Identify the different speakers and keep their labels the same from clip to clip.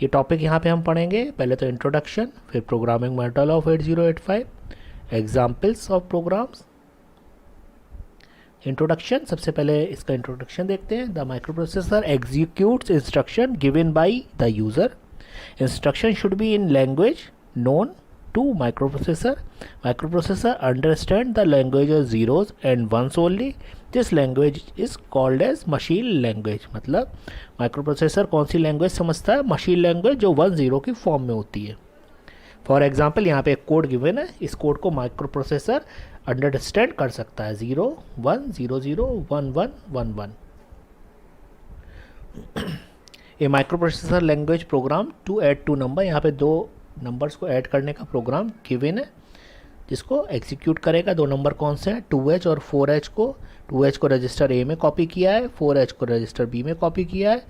Speaker 1: ये टॉपिक यहाँ पे हम पढ़ेंगे। पहले तो इंट्रोडक्शन, फिर programming model of 8085, examples of programs. Introduction, सबसे पहले इसका इंट्रोडक्शन देखते हैं। The microprocessor executes instruction given by the user. Instruction should be in language known to microprocessor. Microprocessor understand the language of zeros and ones only. This language is called as machine language. मतलब microprocessor कौन सी language समझता है? Machine language, जो 1-0 की form में होती है। For example यहाँ पे एक कोड गिवन है, इस कोड को माइक्रोप्रोसेसर अंडरस्टैंड कर सकता है। 0 1 0 0 1 1 1 1। A microprocessor language program to add two number, यहाँ पे 2 नंबर्स को ऐड करने का प्रोग्राम गिवन है, जिसको एग्जीक्यूट करेगा। 2 नंबर कौन से हैं? 2H और 4H को। 2H को रजिस्टर A में कॉपी किया है, 4H को रजिस्टर B में कॉपी किया है।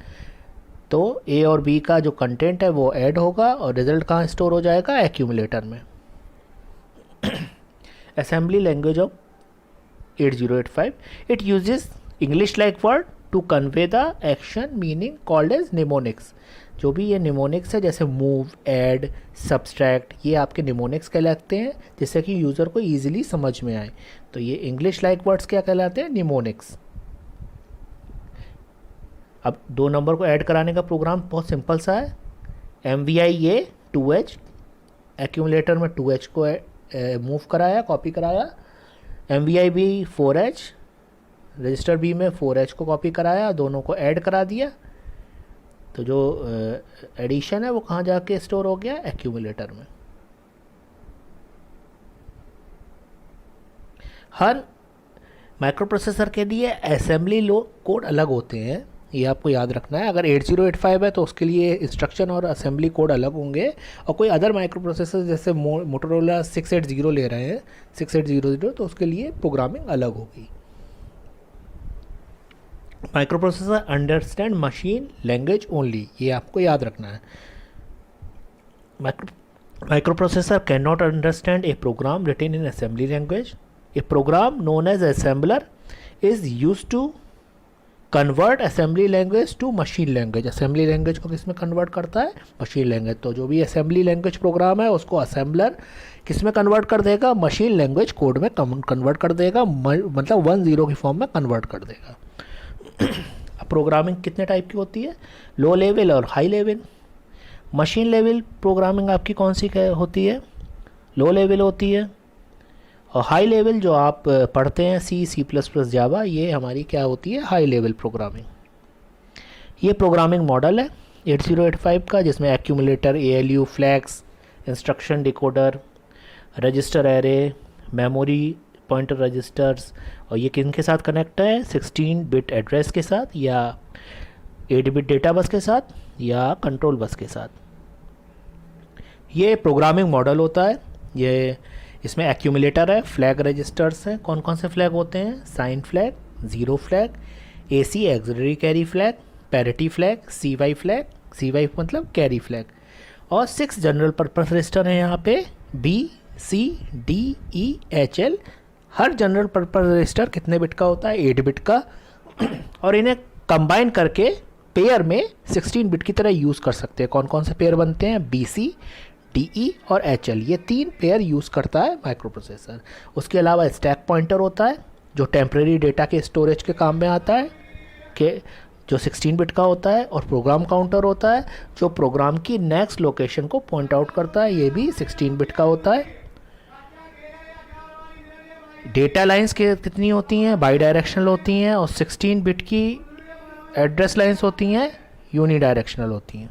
Speaker 1: तो A और B का जो कंटेंट है वो ऐड होगा और रिजल्ट कहाँ स्टोर हो जाएगा? एक्यूमुलेटर में। Assembly language of 8085, it uses English like word to convey the action meaning called as mnemonics. जो भी ये निमोनिक्स है, जैसे मूव, ऐड, सब्सट्रैक्ट, ये आपके निमोनिक्स कहलाते हैं, जिससे कि यूज़र को ईजिली समझ में आए। तो ये इंग्लिश लाइक वर्ड्स क्या कहलाते हैं? निमोनिक्स। अब 2 नंबर को ऐड कराने का प्रोग्राम बहुत सिंपल सा है। MVI 2H, एक्यूमुलेटर में 2H को मूव कराया, कॉपी कराया। MVI B 4H, register B में 4H को कॉपी कराया, दोनों को ऐड करा दिया। तो जो एडिशन है वो कहाँ जाके स्टोर हो गया? एक्यूमुलेटर में। हर माइक्रोप्रोसेसर के लिए असेंबली कोड अलग होते हैं, ये आपको याद रखना है। अगर 8085 है तो उसके लिए इंस्ट्रक्शन और असेंबली कोड अलग होंगे, और कोई अदर माइक्रोप्रोसेसर जैसे मोटोरोला 6800 ले रहे हैं, 6800, तो उसके लिए प्रोग्रामिंग अलग होगी। Microprocessor understand machine language only, ये आपको याद रखना है। Microprocessor can not understand a program written in assembly language. A program known as assembler is use to convert assembly language to machine language. Assembly language को किस में convert करता है? Machine language. तो जो भी असेंबली लैंग्वेज प्रोग्राम है उसको असेंबलर किस में कन्वर्ट कर देगा? मशीन लैंग्वेज कोड में कन्वर्ट कर देगा, मतलब 1-0 की फॉर्म में कन्वर्ट कर देगा। अब प्रोग्रामिंग कितने टाइप की होती है? लो लेवल और high level. Machine level programming आपकी कौन सी होती है? लो लेवल होती है। और हाई लेवल जो आप पढ़ते हैं C++, जावा, ये हमारी क्या होती है? High level programming. ये प्रोग्रामिंग मॉडल है 8085 का, जिसमें accumulator, ALU, flags, instruction decoder, register array, memory pointer registers, और ये किन के साथ कनेक्ट है? 16 बिट एड्रेस के साथ, या 8 बिट डेटा बस के साथ, या कंट्रोल बस के साथ। ये प्रोग्रामिंग मॉडल होता है। ये इसमें एक्यूमुलेटर है, फ्लैग रजिस्टर्स हैं। कौन कौन से फ्लैग होते हैं? Sign flag, zero flag, AC auxiliary carry flag, parity flag, CY flag, CY मतलब कैरी फ्लैग, और 6 जनरल पर्पस रजिस्टर हैं यहाँ पे, B C D E H L। हर जनरल पर्पस रजिस्टर कितने बिट का होता है? 8 बिट का। और इन्हें कंबाइन करके पेयर में 16 बिट की तरह यूज़ कर सकते हैं। कौन कौन से पेयर बनते हैं? BC, DE और HL, ये 3 पेयर यूज़ करता है माइक्रोप्रोसेसर। उसके अलावा स्टैक पॉइंटर होता है, जो टेम्प्रेरी डेटा के स्टोरेज के काम में आता है, कि जो 16 बिट का होता है। और प्रोग्राम काउंटर होता है, जो प्रोग्राम की नेक्स्ट लोकेशन को पॉइंट आउट करता है, ये भी 16 बिट का होता है। डेटा लाइंस कितनी होती हैं? बाई डायरेक्शनल होती हैं, और 16 बिट की एड्रेस लाइंस होती हैं, यूनी डायरेक्शनल होती हैं।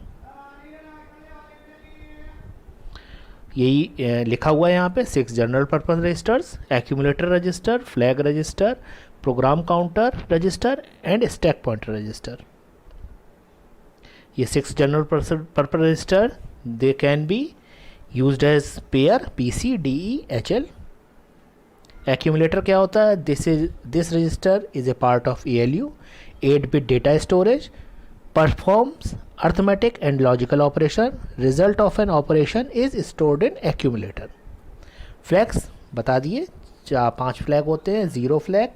Speaker 1: यही लिखा हुआ है यहाँ पे, 6 general purpose registers, accumulator register, flag register, program counter register and stack pointer register. ये 6 general purpose register, they can be used as pair PC, DE, HL। Accumulator क्या होता है? This register is a part of ALU, 8 bit data storage, performs arithmetic and logical operation, result of an operation is stored in accumulator. Flags बता दिए, 5 flag होते हैं, zero flag,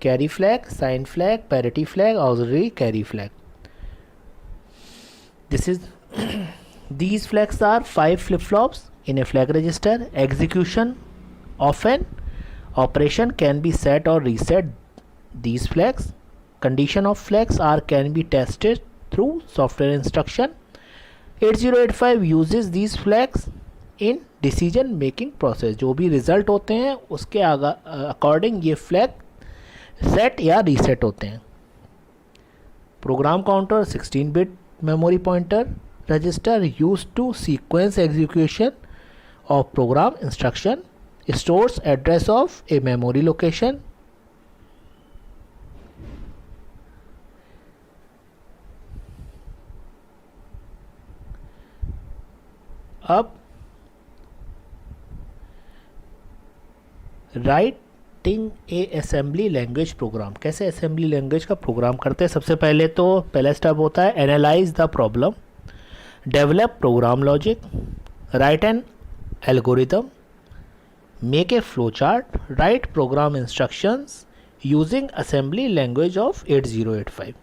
Speaker 1: carry flag, sign flag, parity flag, auxiliary carry flag. This is These flags are 5 flip-flops in a flag register. Execution of an operation can be set or reset these flags. Condition of flags are can be tested through software instruction. 8085 uses these flags in decision making process. जो भी result होते हैं उसके according ये flag set या reset होते हैं. Program counter 16 bit memory pointer register use to sequence execution of program instruction. Stores address of a memory location. अब writing a assembly language program. कैसे असेंबली लैंग्वेज का प्रोग्राम करते हैं? सबसे पहले तो पहला स्टेप होता है analyse the problem, develop program logic, write an algorithm, make a flow chart, write program instructions using assembly language of 8085.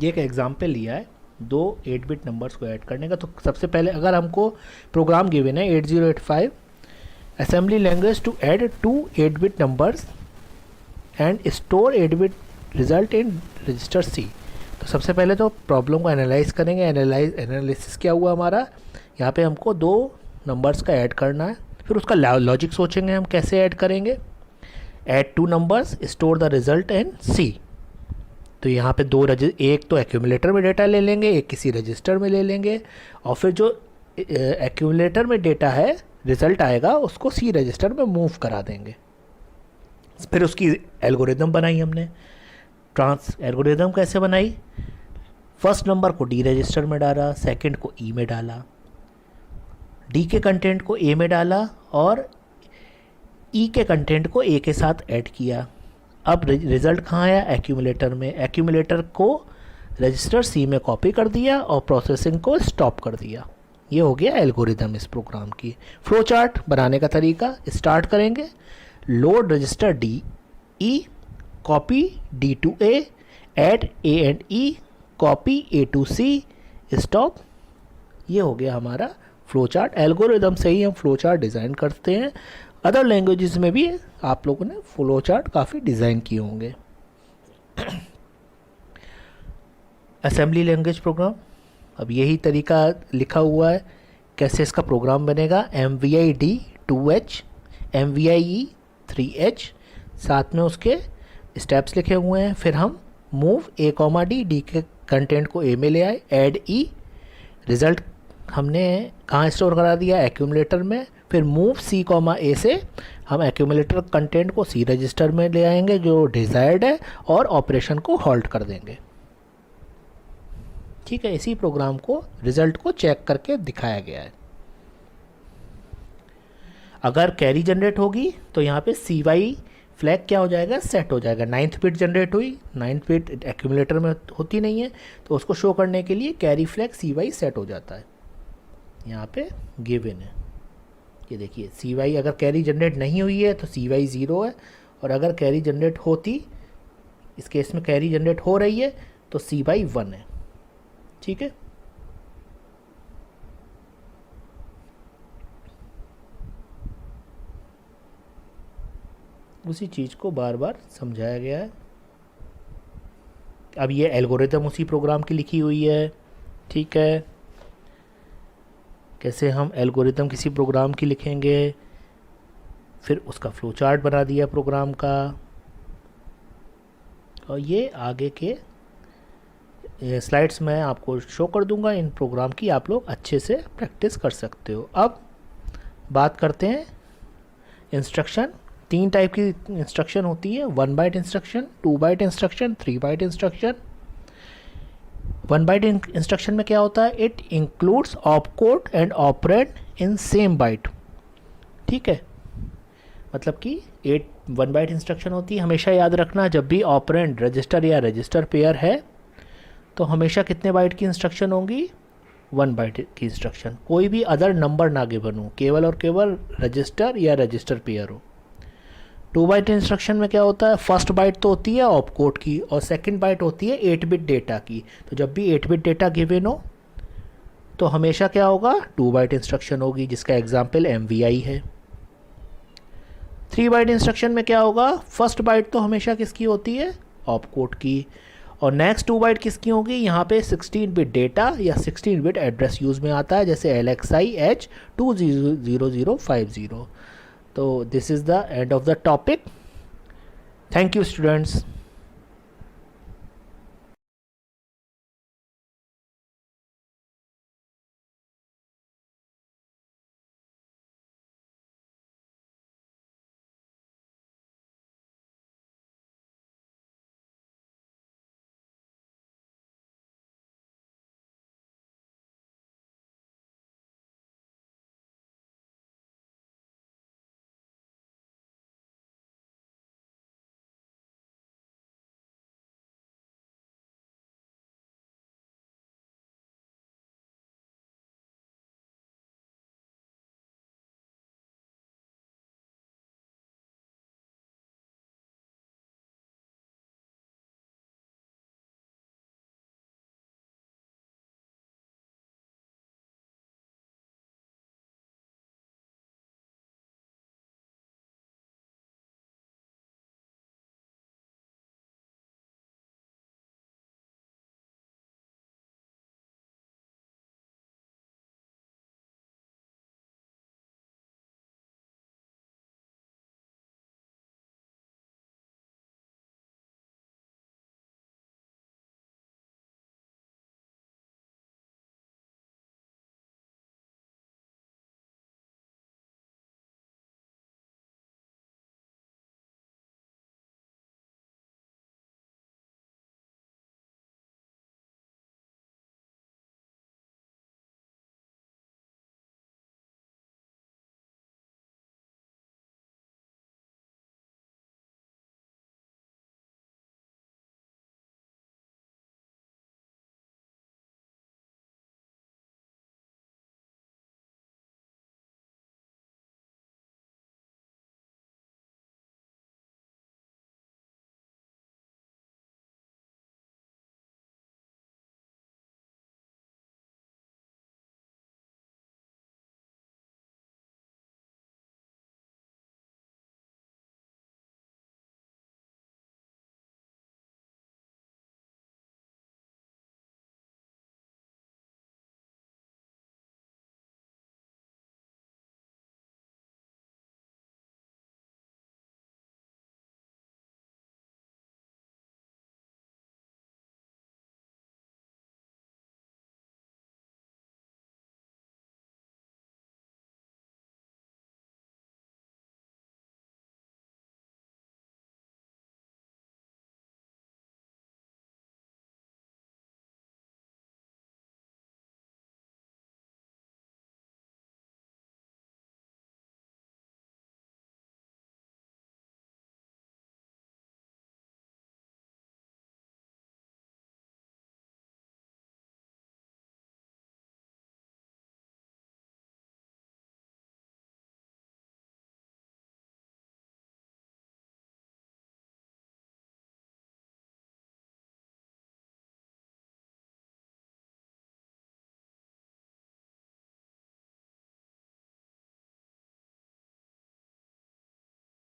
Speaker 1: ये एक एग्जाम्पल लिया है दो 8 बिट नंबर्स को ऐड करने का. तो सबसे पहले अगर हमको प्रोग्राम गिवन है 8085 assembly language to add 2 8 bit numbers and store 8 bit result in register C. तो सबसे पहले तो प्रॉब्लम को एनालाइज करेंगे. एनालिसिस क्या हुआ हमारा, यहाँ पे हमको 2 नंबर्स का ऐड करना है. फिर उसका लॉजिक सोचेंगे हम कैसे ऐड करेंगे. Add 2 numbers, store the result in C. तो यहाँ पे एक तो एक्यूमुलेटर में डेटा ले लेंगे, एक किसी रजिस्टर में ले लेंगे, और फिर जो एक्यूमुलेटर में डेटा है रिज़ल्ट आएगा उसको सी रजिस्टर में मूव करा देंगे. फिर उसकी एल्गोरिदम बनाई हमने. एल्गोरिदम कैसे बनाई? फर्स्ट नंबर को डी रजिस्टर में डाला, सेकंड को ई में डाला, डी के कंटेंट को ए में डाला और ई के कंटेंट को ए के साथ ऐड किया. अब रिज़ल्ट कहाँ आया? एक्यूमुलेटर में. एक्यूमुलेटर को रजिस्टर सी में कॉपी कर दिया और प्रोसेसिंग को स्टॉप कर दिया. ये हो गया एल्गोरिदम इस प्रोग्राम की. फ्लो चार्ट बनाने का तरीका, स्टार्ट करेंगे load register D E, copy D to A, add A and E, copy A to C, stop. ये हो गया हमारा फ्लो चार्ट. एल्गोरिदम से ही हम फ्लो चार्ट डिज़ाइन करते हैं. अदर लैंग्वेजेस में भी आप लोगों ने फ्लो चार्ट काफ़ी डिज़ाइन किए होंगे. असेंबली लैंग्वेज प्रोग्राम, अब यही तरीका लिखा हुआ है कैसे इसका प्रोग्राम बनेगा. MVI-D 2H, MVI-E 3H, साथ में उसके स्टेप्स लिखे हुए हैं. फिर हम मूव A, D के कंटेंट को A में ले आए, ऐड E, रिज़ल्ट हमने कहाँ स्टोर करा दिया? एक्यूमुलेटर में. फिर मूव C, A से हम एक्यूमुलेटर कंटेंट को C रजिस्टर में ले आएंगे जो डिज़ायर्ड है और ऑपरेशन को हॉल्ट कर देंगे. ठीक है, इसी प्रोग्राम को रिज़ल्ट को चेक करके दिखाया गया है. अगर कैरी जनरेट होगी तो यहाँ पे CY फ्लैग क्या हो जाएगा? सेट हो जाएगा. 9th बिट जनरेट हुई, 9th बिट एक्यूमुलेटर में होती नहीं है तो उसको शो करने के लिए कैरी फ्लैग CY सेट हो जाता है. यहाँ पे गिवन है, ये देखिए CY अगर कैरी जनरेट नहीं हुई है तो CY 0 है, और अगर कैरी जनरेट होती, इस केस में कैरी जनरेट हो रही है तो CY 1 है. ठीक है, उसी चीज़ को बार बार समझाया गया है. अब ये एल्गोरिथम उसी प्रोग्राम की लिखी हुई है. ठीक है, कैसे हम एल्गोरिथम किसी प्रोग्राम की लिखेंगे, फिर उसका फ्लो चार्ट बना दिया प्रोग्राम का, और ये आगे के स्लाइड्स मैं आपको शो कर दूंगा. इन प्रोग्राम की आप लोग अच्छे से प्रैक्टिस कर सकते हो. अब बात करते हैं इंस्ट्रक्शन. 3 टाइप की इंस्ट्रक्शन होती है. 1 byte instruction, 2 byte instruction, 3 byte instruction. 1 byte instruction में क्या होता है? It includes opcode and operand in same byte. ठीक है, मतलब कि 1 बाइट इंस्ट्रक्शन होती है. हमेशा याद रखना जब भी ऑपरेंड रजिस्टर या रजिस्टर पेयर है तो हमेशा कितने बाइट की इंस्ट्रक्शन होंगी? 1 बाइट की इंस्ट्रक्शन. कोई भी अदर नंबर ना गिवन हो, केवल और केवल रजिस्टर या रजिस्टर पेयर हो. 2 बाइट इंस्ट्रक्शन में क्या होता है, फर्स्ट बाइट तो होती है ऑप कोड की और सेकंड बाइट होती है 8 बिट डेटा की। तो जब भी 8 बिट डेटा गिवन हो तो हमेशा क्या होगा, 2 बाइट इंस्ट्रक्शन होगी, जिसका एग्जाम्पल MVI है। 3 बाइट इंस्ट्रक्शन में क्या होगा, फर्स्ट बाइट तो हमेशा किसकी होती है, ऑप कोड की, और नेक्स्ट 2 बाइट किसकी होगी, यहाँ पे 16 बिट डेटा या 16 बिट एड्रेस यूज़ में आता है, जैसे LXI H200050। तो this is the end of the topic. Thank you students.